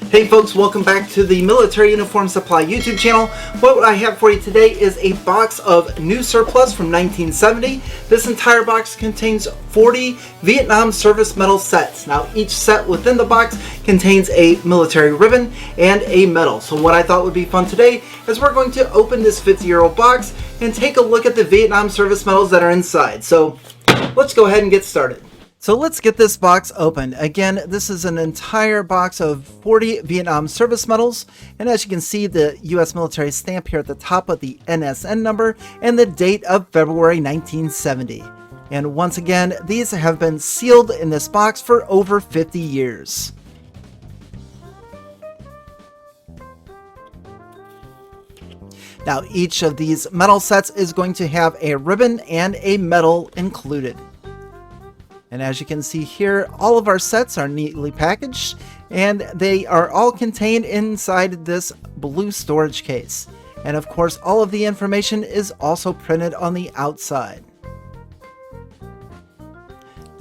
Hey folks, welcome back to the Military Uniform Supply YouTube channel. What I have for you today is a box of new surplus from 1970. This entire box contains 40 Vietnam service medal sets. Now each set within the box contains a military ribbon and a medal. So what I thought would be fun today is we're going to open this 50-year-old box and take a look at the Vietnam service medals that are inside. So let's go ahead and get started. So let's get this box open. Again, this is an entire box of 40 Vietnam service medals. And as you can see, the U.S. military stamp here at the top with the NSN number and the date of February 1970. And once again, these have been sealed in this box for over 50 years. Now, each of these medal sets is going to have a ribbon and a medal included. And as you can see here, all of our sets are neatly packaged and they are all contained inside this blue storage case. And of course, all of the information is also printed on the outside.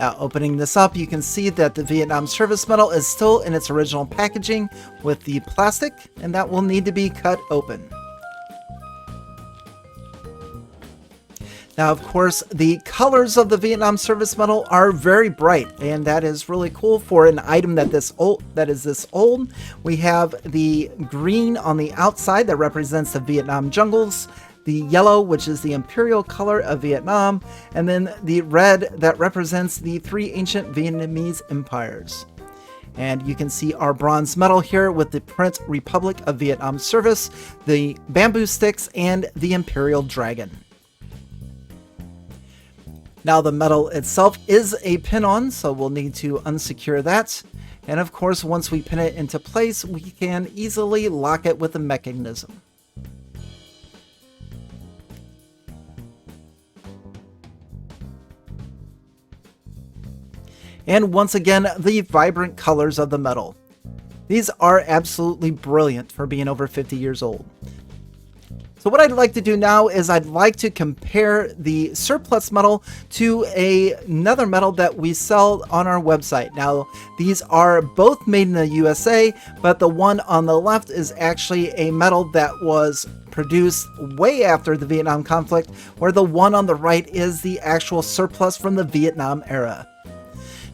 Now, opening this up, you can see that the Vietnam service medal is still in its original packaging with the plastic, and that will need to be cut open. Now, of course, the colors of the Vietnam service medal are very bright, and that is really cool for an item that is this old. We have the green on the outside that represents the Vietnam jungles, the yellow, which is the imperial color of Vietnam, and then the red that represents the three ancient Vietnamese empires. And you can see our bronze medal here with the print Republic of Vietnam service, the bamboo sticks, and the imperial dragon. Now the medal itself is a pin-on, so we'll need to unsecure that. And of course, once we pin it into place, we can easily lock it with a mechanism. And once again, the vibrant colors of the medal. These are absolutely brilliant for being over 50 years old. So what I'd like to do now is I'd like to compare the surplus medal to another medal that we sell on our website. Now, these are both made in the USA, but the one on the left is actually a medal that was produced way after the Vietnam conflict, where the one on the right is the actual surplus from the Vietnam era.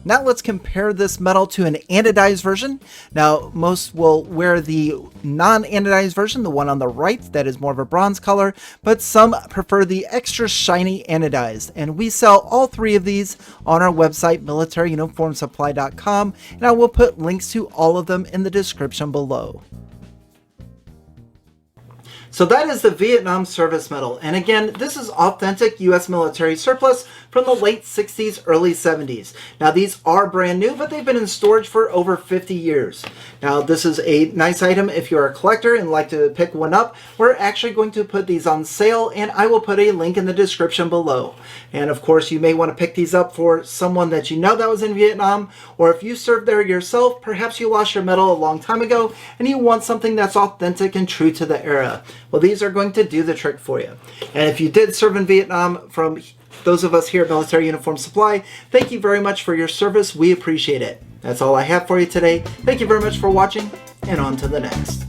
Now let's compare this medal to an anodized version. Now, most will wear the non-anodized version, the one on the right that is more of a bronze color, but some prefer the extra shiny anodized. And we sell all three of these on our website, militaryuniformsupply.com, and I will put links to all of them in the description below. So that is the Vietnam service medal. And again, this is authentic U.S. military surplus from the late 60s, early 70s. Now these are brand new, but they've been in storage for over 50 years. Now this is a nice item if you're a collector and like to pick one up. We're actually going to put these on sale, and I will put a link in the description below. And of course, you may want to pick these up for someone that you know that was in Vietnam, or if you served there yourself, perhaps you lost your medal a long time ago and you want something that's authentic and true to the era. Well, these are going to do the trick for you. And if you did serve in Vietnam, from those of us here at Military Uniform Supply, thank you very much for your service. We appreciate it. That's all I have for you today. Thank you very much for watching, and on to the next.